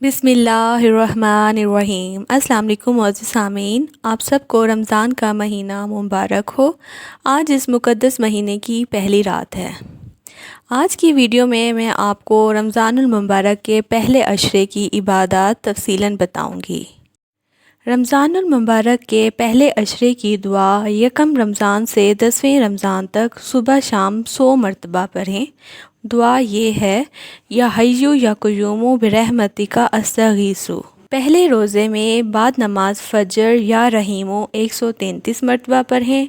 بسم اللہ الرحمن الرحیم۔ السلام علیکم معزز سامعین، آپ سب کو رمضان کا مہینہ مبارک ہو۔ آج اس مقدس مہینے کی پہلی رات ہے۔ آج کی ویڈیو میں آپ کو رمضان المبارک کے پہلے عشرے کی عبادات تفصیلاً بتاؤں گی۔ رمضان المبارک کے پہلے عشرے کی دعا یکم رمضان سے 10ویں رمضان تک صبح شام 100 مرتبہ پڑھیں۔ دعا یہ ہے، یا حیّ یا قیوم برحمتک استغیث۔ پہلے روزے میں بعد نماز فجر یا رحیم 133 مرتبہ پڑھیں،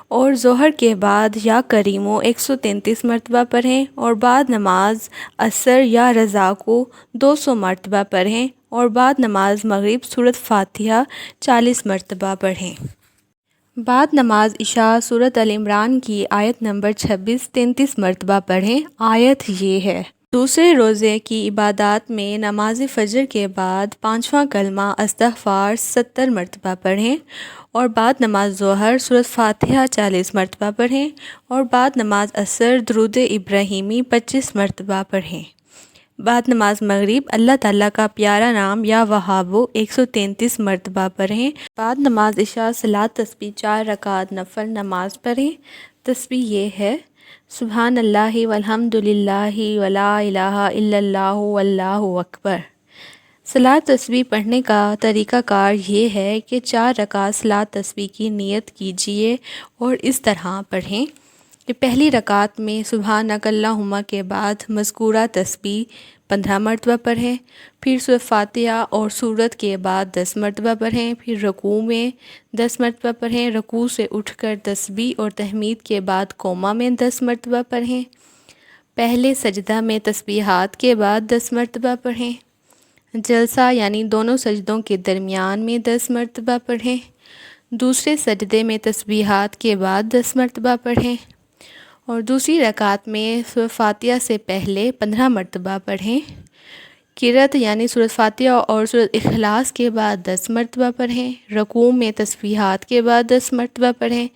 اور ظہر کے بعد یا کریم 133 مرتبہ پڑھیں، اور بعد نماز عصر یا رضا کو 200 مرتبہ پڑھیں، اور بعد نماز مغرب سورۃ فاتحہ 40 مرتبہ پڑھیں۔ بعد نماز عشاء سورۃ ال عمران کی آیت نمبر 26 33 مرتبہ پڑھیں۔ آیت یہ ہے۔ دوسرے روزے کی عبادات میں نماز فجر کے بعد 5واں کلمہ استغفار 70 مرتبہ پڑھیں، اور بعد نماز ظہر سورۃ فاتحہ 40 مرتبہ پڑھیں، اور بعد نماز عصر درود ابراہیمی 25 مرتبہ پڑھیں۔ بعد نماز مغرب اللہ تعالیٰ کا پیارا نام یا وہاب 133 مرتبہ پڑھیں۔ بعد نماز عشاء صلاۃ تسبیح 4 رکعت نفل نماز پڑھیں۔ تسبیح یہ ہے، سبحان اللہ والحمد للہ ولا الہ الا اللہ واللہ اکبر۔ صلاۃ تسبیح پڑھنے کا طریقہ کار یہ ہے کہ 4 رکعت صلاۃ تسبیح کی نیت کیجیے اور اس طرح پڑھیں کہ پہلی رکعت میں سبحانک اللہم کے بعد مذکورہ تسبیح 15 مرتبہ پڑھیں، پھر سورۃ فاتحہ اور سورت کے بعد 10 مرتبہ پڑھیں، پھر رکوع میں 10 مرتبہ پڑھیں، رکوع سے اٹھ کر تسبیح اور تحمید کے بعد قومہ میں 10 مرتبہ پڑھیں، پہلے سجدہ میں تسبیحات کے بعد 10 مرتبہ پڑھیں، جلسہ یعنی دونوں سجدوں کے درمیان میں 10 مرتبہ پڑھیں، دوسرے سجدے میں تسبیحات کے بعد 10 مرتبہ پڑھیں، اور دوسری رکعت میں سورۃ فاتحہ سے پہلے 15 مرتبہ پڑھیں، قرأت یعنی سورۃ فاتحہ اور سورۃ اخلاص کے بعد 10 مرتبہ پڑھیں، رکوع میں تسبیحات کے بعد 10 مرتبہ پڑھیں،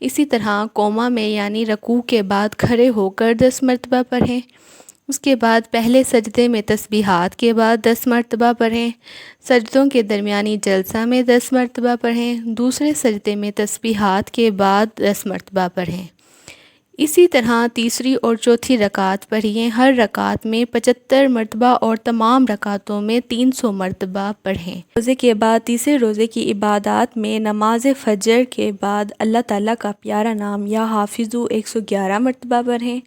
اسی طرح قومہ میں یعنی رکوع کے بعد کھڑے ہو کر 10 مرتبہ پڑھیں، اس کے بعد پہلے سجدے میں تسبیحات کے بعد 10 مرتبہ پڑھیں، سجدوں کے درمیانی جلسہ میں 10 مرتبہ پڑھیں، دوسرے سجدے میں تسبیحات کے بعد 10 مرتبہ پڑھیں۔ اسی طرح تیسری اور چوتھی رکعت پڑھیں، ہر رکعت میں 75 مرتبہ اور تمام رکعتوں میں 300 مرتبہ پڑھیں۔ روزے کے بعد تیسرے روزے کی عبادات میں نماز فجر کے بعد اللہ تعالیٰ کا پیارا نام یا حافظ 111 مرتبہ پڑھیں،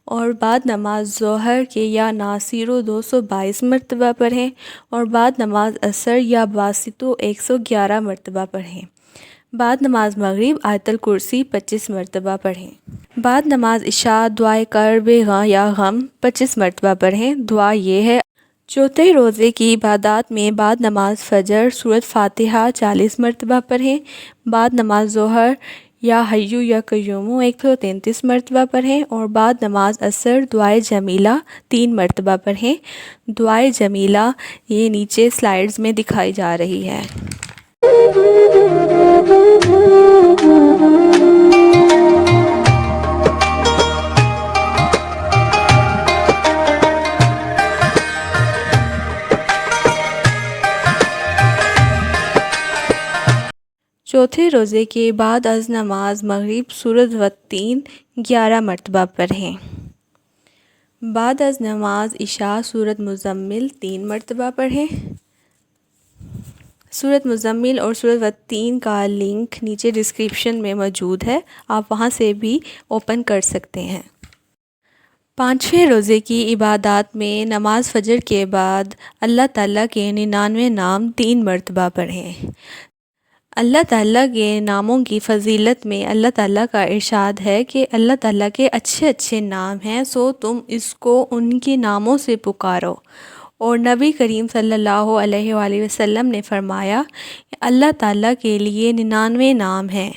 اور بعد نماز ظہر کے یا ناصر 222 مرتبہ پڑھیں، اور بعد نماز عصر یا باسط 111 مرتبہ پڑھیں۔ بعد نماز مغرب آیت الکرسی 25 مرتبہ پڑھیں۔ بعد نماز عشاء دعائے کرب یا غم 25 مرتبہ پڑھیں۔ دعا یہ ہے، چوتھے روزے کی عبادات میں بعد نماز فجر سورۃ فاتحہ 40 مرتبہ پڑھیں، بعد نماز ظہر یا حیّ یا قیوم 133 مرتبہ پڑھیں، اور بعد نماز عصر دعائے جمیلہ 3 مرتبہ پڑھیں۔ دعائے جمیلہ یہ نیچے سلائیڈز میں دکھائی جا رہی ہے۔ چوتھے روزے کے بعد از نماز مغرب سورۃ والتین 11 مرتبہ پڑھیں۔ بعد از نماز عشاء سورۃ مزمل 3 مرتبہ پڑھیں۔ سورۃ مزمل اور سورۃ والتین کا لنک نیچے ڈسکرپشن میں موجود ہے، آپ وہاں سے بھی اوپن کر سکتے ہیں۔ پانچویں روزے کی عبادات میں نماز فجر کے بعد اللہ تعالیٰ کے 99 نام 3 مرتبہ پڑھیں۔ اللہ تعالیٰ کے ناموں کی فضیلت میں اللہ تعالیٰ کا ارشاد ہے کہ اللہ تعالیٰ کے اچھے اچھے نام ہیں، سو تم اس کو ان کے ناموں سے پکارو، اور نبی کریم صلی اللہ علیہ وآلہ وسلم نے فرمایا، اللہ تعالیٰ کے لیے 99 نام ہیں،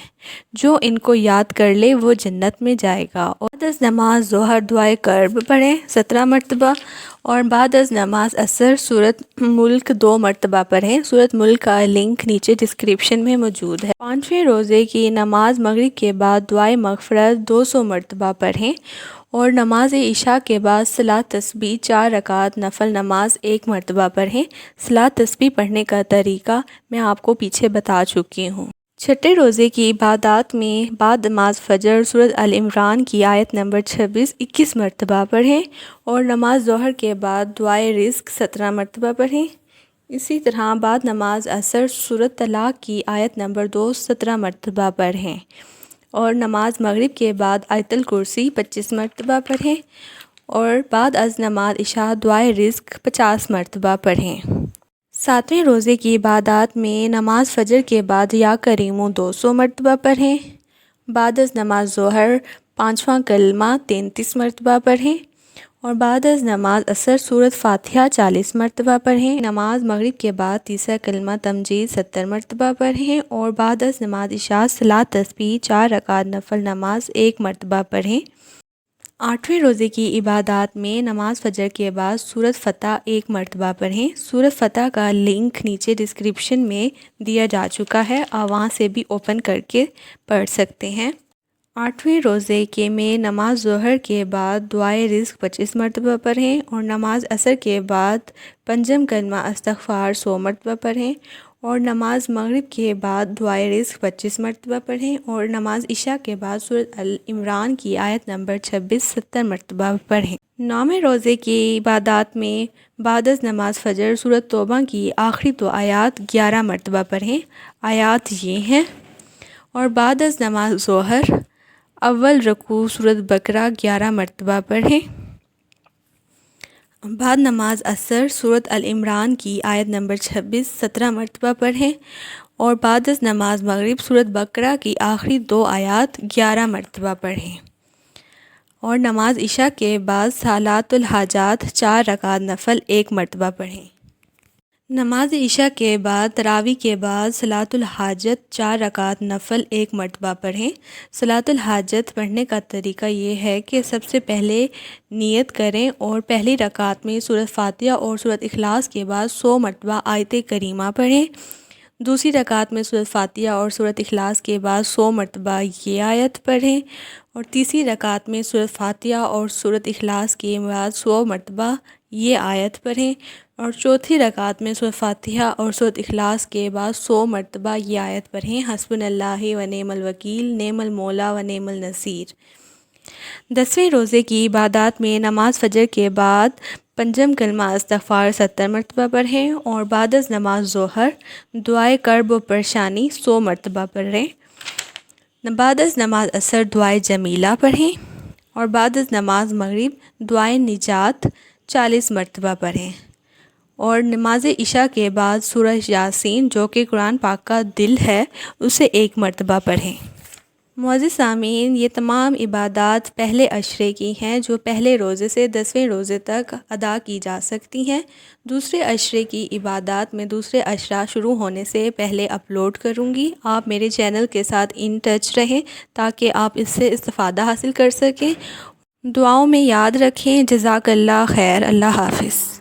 جو ان کو یاد کر لے وہ جنت میں جائے گا۔ اور بعد از نماز ظہر دعائے کرب پڑھیں 17 مرتبہ، اور بعد از نماز عصر سورۃ ملک 2 مرتبہ پڑھیں۔ سورۃ ملک کا لنک نیچے ڈسکرپشن میں موجود ہے۔ پانچویں روزے کی نماز مغرب کے بعد دعائے مغفرت 200 مرتبہ پڑھیں، اور نماز عشاء کے بعد صلاۃ تسبیح 4 رکعت نفل نماز 1 مرتبہ پڑھیں۔ صلاۃ تسبیح پڑھنے کا طریقہ میں آپ کو پیچھے بتا چکی ہوں۔ چھٹے روزے کی عبادات میں بعد نماز فجر سورۃ ال عمران کی آیت نمبر 26 21 مرتبہ پڑھیں اور نماز ظہر کے بعد دعائے رزق 17 مرتبہ پڑھیں۔ اسی طرح بعد نماز عصر سورۃ طلاق کی آیت نمبر 2 17 مرتبہ پڑھیں اور نماز مغرب کے بعد آیت الکرسی 25 مرتبہ پڑھیں اور بعد از نماز عشاء دعائے رزق 50 مرتبہ پڑھیں۔ 7ویں روزے کی عبادات میں نماز فجر کے بعد یا کریمو 200 مرتبہ پڑھیں، بعد از نماز ظہر 5واں کلمہ 33 مرتبہ پڑھیں اور بعد از نماز عصر سورۃ فاتحہ 40 مرتبہ پڑھیں۔ نماز مغرب کے بعد تیسرا کلمہ تمجید 70 مرتبہ پڑھیں اور بعد از نماز عشاء صلاۃ تسبیح 4 رکعت نفل نماز 1 مرتبہ پڑھیں۔ 8ویں روزے کی عبادات میں نماز فجر کے بعد سورۃ فتح 1 مرتبہ پڑھیں۔ سورۃ فتح کا لنک نیچے ڈسکرپشن میں دیا جا چکا ہے، آپ وہاں سے بھی اوپن کر کے پڑھ سکتے ہیں۔ 8ویں روزے کے میں نماز ظہر کے بعد دعائے رزق 25 مرتبہ پڑھیں اور نماز عصر کے بعد پنجم کلمہ استغفار 100 مرتبہ پڑھیں اور نماز مغرب کے بعد دعائے رزق 25 مرتبہ پڑھیں اور نماز عشاء کے بعد سورۃ ال عمران کی آیت نمبر 26 70 مرتبہ پڑھیں۔ 9ویں روزے کی عبادات میں بعد از نماز فجر سورۃ توبہ کی آخری 2 آیات 11 مرتبہ پڑھیں۔ آیات یہ ہیں: اور بعد از نماز ظہر اول رکوع سورۃ بقرہ 11 مرتبہ پڑھیں۔ بعد نماز عصر سورۃ ال عمران کی آیت نمبر 26 17 مرتبہ پڑھیں اور بعد از نماز مغرب سورۃ بقرہ کی آخری 2 آیات 11 مرتبہ پڑھیں اور نماز عشاء کے بعد صلاۃ الحاجات 4 رکعت نفل 1 مرتبہ پڑھیں۔ نماز عشاء کے بعد تراویح کے بعد صلاۃ الحاجت 4 رکعت نفل 1 مرتبہ پڑھیں۔ صلاۃ الحاجت پڑھنے کا طریقہ یہ ہے کہ سب سے پہلے نیت کریں اور پہلی رکعت میں سورۃ فاتحہ اور سورۃ اخلاص کے بعد 100 مرتبہ آیت کریمہ پڑھیں، دوسری رکعت میں سورۃ فاتحہ اور سورۃ اخلاص کے بعد 100 مرتبہ یہ آیت پڑھیں اور تیسری رکعت میں سورۃ فاتحہ اور سورۃ اخلاص کے بعد 100 مرتبہ یہ آیت پڑھیں اور چوتھی رکعت میں سورۃ فاتحہ اور سورۃ اخلاص کے بعد 100 مرتبہ یہ آیت پڑھیں: حسبنا اللہ و نعم الوکیل، نعم المولا و نعم النصیر۔ 10ویں روزے کی عبادات میں نماز فجر کے بعد پنجم کلمہ استغفار 70 مرتبہ پڑھیں اور بعد از نماز ظہر دعائے کرب و پریشانی 100 مرتبہ پڑھیں۔ بعد از نماز عصر دعائے جمیلہ پڑھیں اور بعد از نماز مغرب دعائے نجات 40 مرتبہ پڑھیں اور نماز عشاء کے بعد سورہ یاسین جو کہ قرآن پاک کا دل ہے اسے 1 مرتبہ پڑھیں۔ معزز سامعین، یہ تمام عبادات پہلے عشرے کی ہیں جو پہلے روزے سے 10ویں روزے تک ادا کی جا سکتی ہیں۔ دوسرے عشرے کی عبادات میں دوسرے عشرہ شروع ہونے سے پہلے اپلوڈ کروں گی۔ آپ میرے چینل کے ساتھ ان ٹچ رہیں تاکہ آپ اس سے استفادہ حاصل کر سکیں۔ دعاؤں میں یاد رکھیں۔ جزاک اللہ خیر۔ اللہ حافظ۔